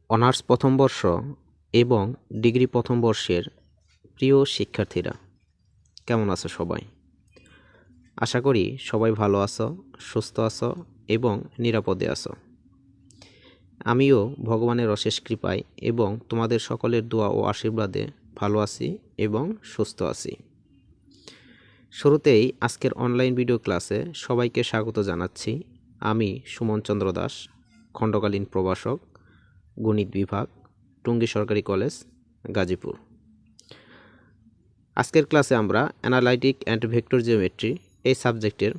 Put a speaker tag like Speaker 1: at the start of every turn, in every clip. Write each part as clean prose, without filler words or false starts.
Speaker 1: Honours প্রথম বর্ষ এবং ডিগ্রি প্রথম বর্ষের প্রিয় শিক্ষার্থীরা, কেমন আছো সবাই? আশা করি সবাই ভালো আছো, সুস্থ আছো এবং নিরাপদে আছো। আমিও ভগবানের অশেষ কৃপায় এবং তোমাদের সকলের দোয়া ও আশীর্বাদে ভালো আছি এবং সুস্থ আছি। শুরুতেই আজকের অনলাইন ভিডিও ক্লাসে সবাইকে স্বাগত জানাচ্ছি। আমি সুমন চন্দ্র দাস, খণ্ডকালীন প্রভাষক, গণিত বিভাগ, টুঙ্গী সরকারি কলেজ, গাজীপুর। আজকের ক্লাসে আমরা অ্যানালাইটিক অ্যান্ড ভেক্টর জিওমেট্রি এই সাবজেক্টের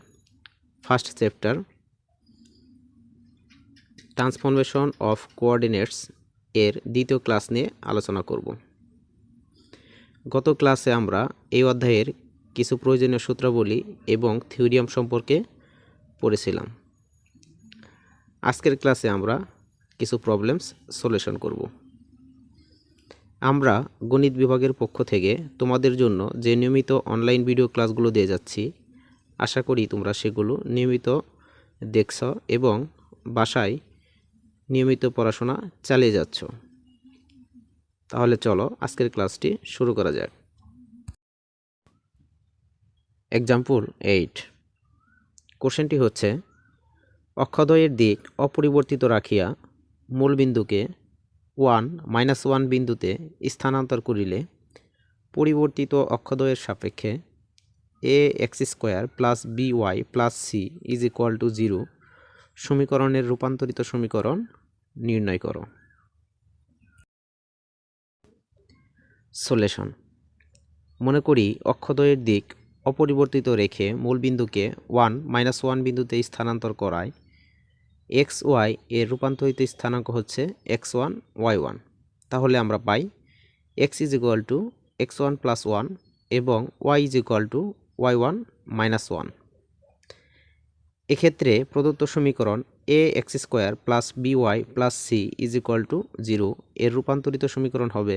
Speaker 1: first chapter transformation of coordinates এর দ্বিতীয় ক্লাস নিয়ে আলোচনা করব। গত ক্লাসে আমরা এই অধ্যায়ের কিছু প্রয়োজনীয় সূত্রাবলী এবং থিওরিয়াম সম্পর্কে পড়েছিলাম। আজকের ক্লাসে আমরা কিছু প্রবলেমস সলিউশন করব। আমরা গণিত বিভাগের পক্ষ থেকে তোমাদের জন্য যে নিয়মিত অনলাইন ভিডিও ক্লাসগুলো দিয়ে যাচ্ছি, আশা করি তোমরা সেগুলো নিয়মিত দেখছ এবং বাসায় নিয়মিত পড়াশোনা চালিয়ে যাচ্ছ। তাহলে চলো আজকের ক্লাসটি শুরু করা যাক। এক্সাম্পল 8। কোশ্চেনটি হচ্ছে, অক্ষদ্বয়ের দিক অপরিবর্তিত রাখিয়া মূলবিন্দুকে 1 বিন্দুতে স্থানান্তর করিলে পরিবর্তিত অক্ষদ্বয়ের সাপেক্ষে ax² plus by plus c is equal to 0 সমীকরণের রূপান্তরিত সমীকরণ নির্ণয় করো। সলিউশন। মনে করি অক্ষদ্বয়ের দিক অপরিবর্তিত রেখে মূলবিন্দুকে 1 বিন্দুতে স্থানান্তর করায় xy এর রূপান্তরিত স্থানাঙ্ক হচ্ছে x1 y1। তাহলে আমরা পাই x is equal to x1 plus 1 এবং y is equal two y1 minus 1। এক্ষেত্রে প্রদত্ত সমীকরণ ax² plus by plus c is equal to 0 এর রূপান্তরিত সমীকরণ হবে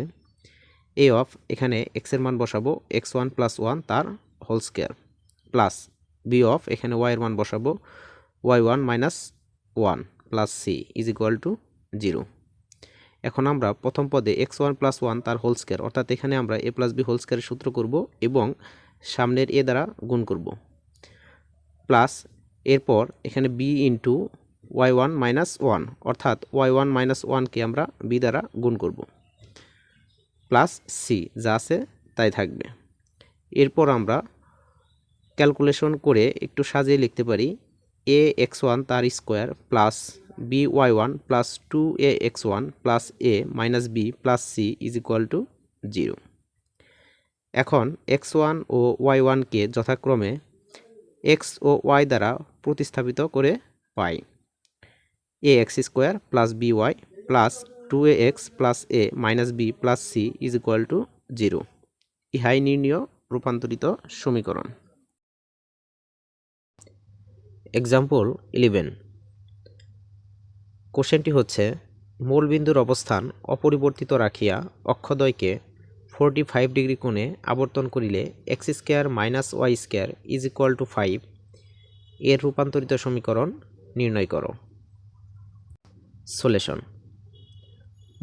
Speaker 1: a অফ, এখানে x এর মান বসাবো x1 প্লাস 1 তার whole square, plus b of, এখানে y এর মান বসাবো y1 minus 1 plus c is equal to 0। এখন আমরা প্রথম পদে x1 প্লাস 1 তার হোল স্কয়ার, অর্থাৎ এখানে আমরা a প্লাস b হোল স্কয়ারের সূত্র করব এবং সামনের a দ্বারা গুণ করব, প্লাস এরপর এখানে b ইন্টু y1 মাইনাস 1, অর্থাৎ y1 মাইনাস 1কে আমরা b দ্বারা গুণ করব, প্লাস c যা আছে তাই থাকবে। এরপর আমরা ক্যালকুলেশন করে একটু সাজিয়ে লিখতে পারি ax1 তার square plus by1 plus 2ax1 plus a minus b plus c is equal to 0। এখন x1 ও y1কে যথাক্রমে x ও y দ্বারা প্রতিস্থাপিত করে পাই ax² plus by plus 2ax plus a minus b plus c is equal to 0। ইহাই নির্ণীয় রূপান্তরিত সমীকরণ। Example 11। কোশ্চেনটি হচ্ছে, মূলবিন্দুর অবস্থান অপরিবর্তিত রাখিয়া অক্ষদ্বয়কে 45 ডিগ্রি কোণে আবর্তন করিলে x² minus y² is equal to 5 এর রূপান্তরিত সমীকরণ নির্ণয় করো। সলিউশন।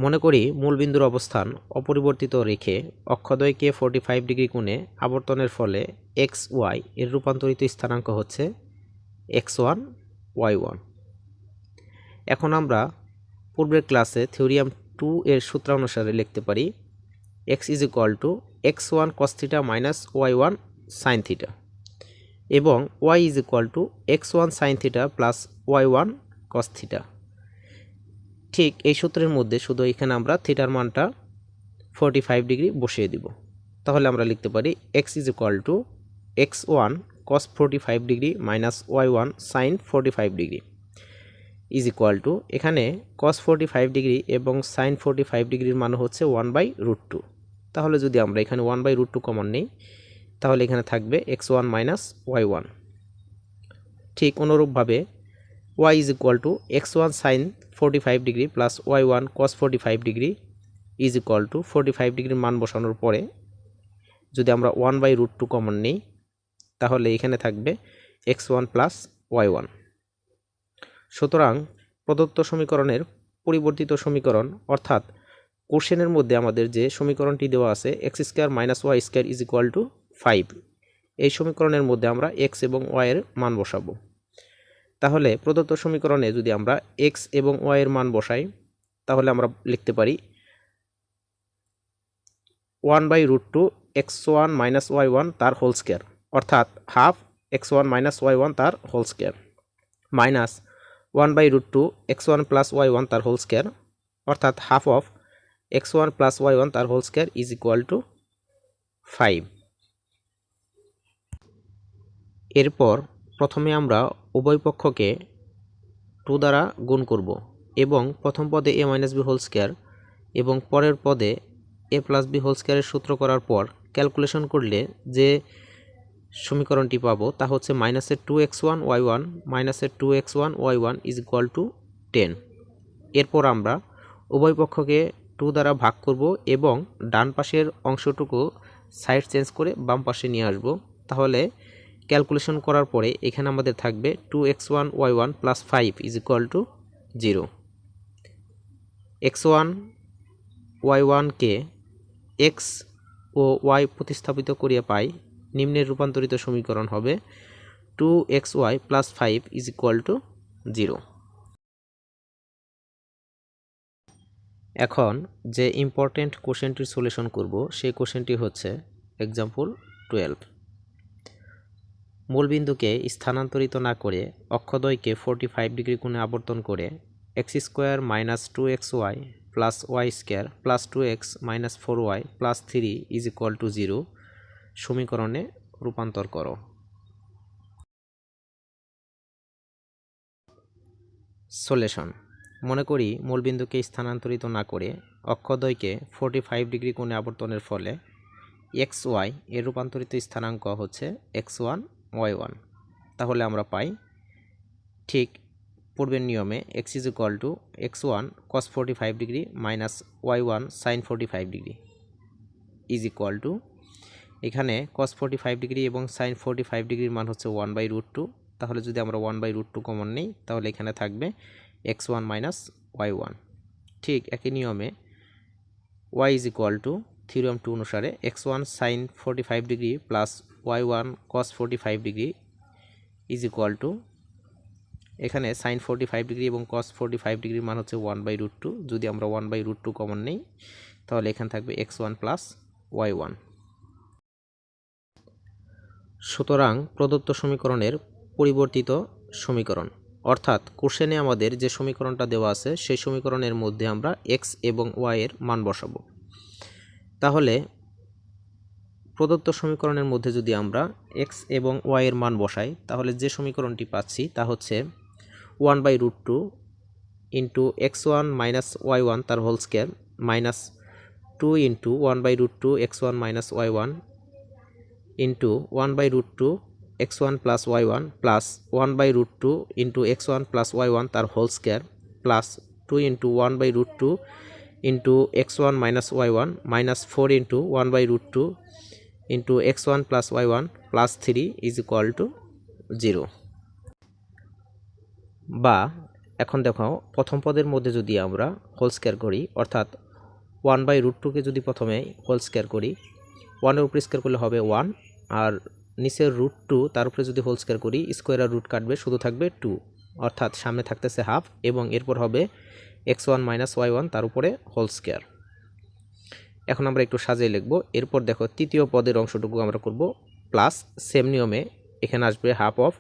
Speaker 1: মনে করি মূলবিন্দুর অবস্থান অপরিবর্তিত রেখে অক্ষদ্বয়কে 45 ডিগ্রি কোণে আবর্তনের ফলে xy এর রূপান্তরিত স্থানাঙ্ক হচ্ছে x1 y1। এখন আমরা পূর্বের ক্লাসে থিওরিয়াম 2 এর সূত্রানুসারে লিখতে পারি x is equal to x1 cos theta minus y1 sine theta এবং y is equal to x1 sine theta plus y1 cos theta. ঠিক এই সূত্রের মধ্যে শুধু এখানে আমরা থিটার মানটা 45 ডিগ্রি বসিয়ে দিব। তাহলে আমরা লিখতে পারি x is equal to x1 cos 45 degree minus y1 sine 45 degree is equal to, এখানে cos 45 ডিগ্রি এবং সাইন 45 ডিগ্রির মান হচ্ছে 1/√2। তাহলে যদি আমরা এখানে 1/√2 কমন নিই তাহলে এখানে থাকবে x1 মাইনাস y1। ঠিক অনুরূপভাবে y is equal to x1 sine 45 degree plus y1 cos 45 degree is equal to 45 ডিগ্রির মান বসানোর পরে যদি আমরা 1/√2 কমন নিই তাহলে এখানে থাকবে x1 প্লাস y1। সুতরাং প্রদত্ত সমীকরণের পরিবর্তিত সমীকরণ, অর্থাৎ কোশ্চেনের মধ্যে আমাদের যে সমীকরণটি দেওয়া আছে X square minus Y square is equal to 5, এই সমীকরণের মধ্যে আমরা এক্স এবং ওয়াই এর মান বসাবো। তাহলে প্রদত্ত সমীকরণে যদি আমরা এক্স এবং ওয়াই এর মান বসাই তাহলে আমরা লিখতে পারি 1/√2 x1 মাইনাস y1 তার হোল স্কোয়ার, অর্থাৎ হাফ x1 মাইনাস y1 তার whole square, minus 1/√2 x1 plus y1 তার হোল স্কোয়ার, অর্থাৎ half of x1 plus y1 তার whole square is equal to 5। এরপর প্রথমে আমরা উভয় পক্ষকে 2 দ্বারা গুণ করব এবং প্রথম পদে a minus B whole square এবং পরের পদে a প্লাস বি হোল স্কোয়ারের সূত্র করার পর ক্যালকুলেশন করলে যে সমীকরণটি পাবো তা হচ্ছে মাইনাসের 2x1 y1 মাইনাসের 2x1 y1 is equal two 10। এরপর আমরা উভয় পক্ষকে 2 দ্বারা ভাগ করব এবং ডান পাশের অংশটুকু সাইড চেঞ্জ করে বাম পাশে নিয়ে আসব। তাহলে ক্যালকুলেশন করার পরে এখানে আমাদের থাকবে 2x1 y1 plus 5 is equal to 0। x1 y1কে x ও y প্রতিস্থাপিত করিয়া পাই নিম্নের রূপান্তরিত সমীকরণ হবে 2xy plus 5 is equal to 0। এখন যে ইম্পর্টেন্ট কোশ্চেনটির সলিউশন করব সেই কোশ্চেনটি হচ্ছে এক্সাম্পল 12। মূলবিন্দুকে স্থানান্তরিত না করে অক্ষদ্বয়কে 45 ডিগ্রি কোণে আবর্তন করে X square minus 2xy plus Y square plus 2x minus 4y plus 3 is equal to 0 সমীকরণে রূপান্তর করো। সলিউশন। মনে করি মূলবিন্দুকে স্থানান্তরিত না করে অক্ষদ্বয়কে 45 ডিগ্রি কোণে আবর্তনের ফলে xy এর রূপান্তরিত স্থানাঙ্ক হচ্ছে x1 y1। তাহলে আমরা পাই ঠিক পূর্বের নিয়মে x is equal to x1 cos 45 degree minus y1 sin 45 degree is equal to, এখানে cos 45 ডিগ্রি এবং sin 45 ডিগ্রির মান হচ্ছে 1/√2। তাহলে যদি আমরা 1/√2 কমন নিই তাহলে এখানে থাকবে x1 মাইনাস y1। ঠিক একই নিয়মে y is equal two theorem 2 অনুসারে x1 sin 45 degree plus y1 cos 45 degree is equal to, এখানে sin 45 ডিগ্রি এবং cos 45 ডিগ্রির মান হচ্ছে 1/√2। যদি আমরা 1/√2 কমন নিই তাহলে এখানে থাকবে x1 প্লাস y1। সুতরাং প্রদত্ত সমীকরণের পরিবর্তিত সমীকরণ, অর্থাৎ কোশ্চেনে আমাদের যে সমীকরণটা দেওয়া আছে সেই সমীকরণের মধ্যে আমরা x এবং y এর মান বসাবো। তাহলে প্রদত্ত সমীকরণের মধ্যে যদি আমরা x এবং y এর মান বসাই তাহলে যে সমীকরণটি পাচ্ছি তা হচ্ছে 1/√2 ইন্টু x1 মাইনাস y1 তার whole square minus 2 into 1/√2 x1 minus y1 into 1/√2 x1 plus y1 plus 1/√2 into x1 plus y1 তার whole square plus 2 into 1/√2 into x1 minus y1 minus 4 into 1/√2 into x1 plus y1 plus 3 is equal to 0। বা এখন দেখো প্রথম পদের মধ্যে যদি আমরা whole square করি, অর্থাৎ 1/√2কে যদি প্রথমে হোল স্কোয়ার করি 1-এর উপরে স্কোয়ার করলে হবে 1, আর নিচের √2 তার উপরে যদি হোল স্কোয়ার করি স্কোয়ার আর রুট কাটবে শুধু থাকবে 2, অর্থাৎ সামনে থাকতেছে হাফ এবং এরপর হবে x1 মাইনাস y1 তার উপরে হোল স্কোয়ার। এখন আমরা একটু সাজিয়ে লিখব। এরপর দেখো তৃতীয় পদের অংশটুকু আমরা করব প্লাস সেম নিয়মে এখানে আসবে half of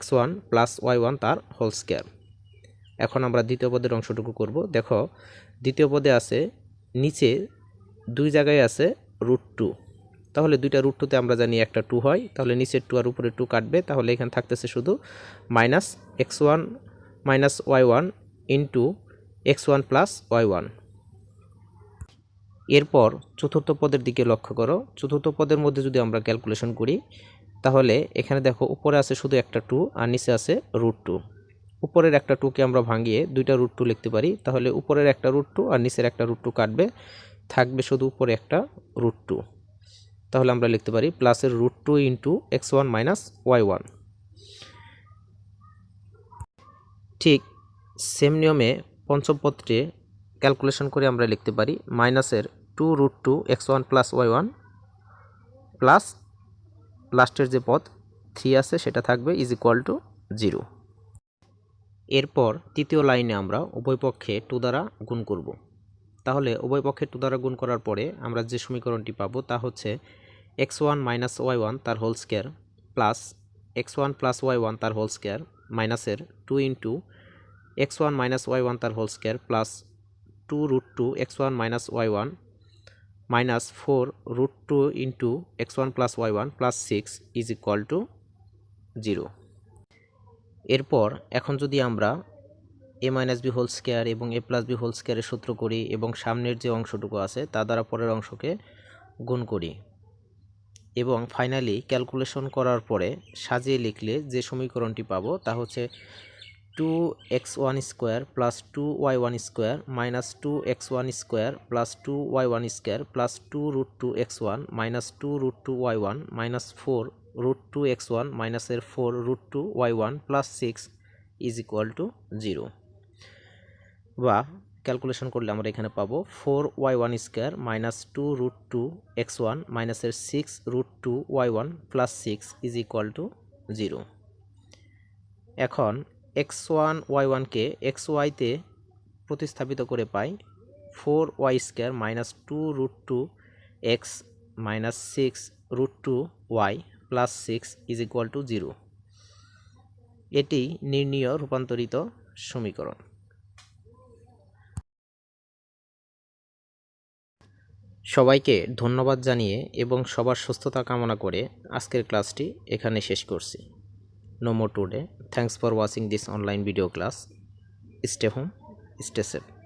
Speaker 1: x1 plus y1 তার হোল স্কোয়ার। এখন আমরা দ্বিতীয় পদের অংশটুকু করব। দেখো দ্বিতীয় পদে আছে নিচে দুই জায়গায় আছে √2, তাহলে দুইটা √2তে আমরা জানি একটা 2 হয়, তাহলে নিচের 2 আর উপরে 2 কাটবে, তাহলে এখানে থাকতেছে শুধু minus x1 minus y1 into x1 plus y1। এরপর চতুর্থ পদের দিকে লক্ষ্য করো। চতুর্থ পদের মধ্যে যদি আমরা ক্যালকুলেশন করি তাহলে এখানে দেখো উপরে আছে শুধু একটা 2 আর নিচে আছে √2। উপরের একটা 2কে আমরা ভাঙিয়ে দুইটা √2 লিখতে পারি, তাহলে উপরের একটা √2 আর নিচের একটা √2 কাটবে, থাকবে শুধু উপরে একটা √2। তাহলে আমরা লিখতে পারি প্লাসের √2 ইন্টু x1 মাইনাস y1। ঠিক সেম নিয়মে পঞ্চম পদটি ক্যালকুলেশন করে আমরা লিখতে পারি মাইনাসের 2√2 x1 প্লাস y1 প্লাস লাস্টের যে পদ 3 আছে সেটা থাকবে ইজ ইকুয়াল টু 0। এরপর তৃতীয় লাইনে আমরা উভয় পক্ষে 2 দ্বারা গুণ করব। তাহলে উভয় পক্ষে 2 দ্বারা গুণ করার পরে আমরা যে সমীকরণটি পাবো তা হচ্ছে x1 মাইনাস y1 তার whole square plus x1 plus y1 তার হোল স্কয়ার মাইনাসের 2 ইন্টু x1 মাইনাস y1 তার whole square plus 2√2 x1 minus y1 minus 4√2 into x1 plus y1 plus 6 is equal to 0। এরপর এখন যদি আমরা a minus B whole square এবং a plus B whole স্কয়ারের সূত্র করি এবং সামনের যে অংশটুকু আছে তা দ্বারা পরের অংশকে গুণ করি এবং ফাইনালি ক্যালকুলেশন করার পরে সাজিয়ে লিখলে যে সমীকরণটি পাবো তা হচ্ছে 2x1 square plus 2y1 square minus 2x1 square plus 2y1 square plus 2√2 x1 minus 2√2 y1 minus 4√2 x1 মাইনাসের 4√2 y1 plus 6 is equal to 0। বা ক্যালকুলেশন করলে আমরা এখানে পাবো 4y1 স্কোয়ার মাইনাস 2√2 x1 মাইনাসের 6√2 y1 plus 6 is equal to 0। এখন x1 y1কে xy-তে প্রতিস্থাপিত করে পাই 4y square minus 2√2 x minus 6√2 y plus 6 is equal to 0। এটি নির্ণীয় রূপান্তরিত সমীকরণ। সবাইকে ধন্যবাদ জানিয়ে এবং সবার সুস্থতা কামনা করে আজকের ক্লাসটি এখানে শেষ করছি। No more today. Thanks for watching this online video class. Stay home, stay safe.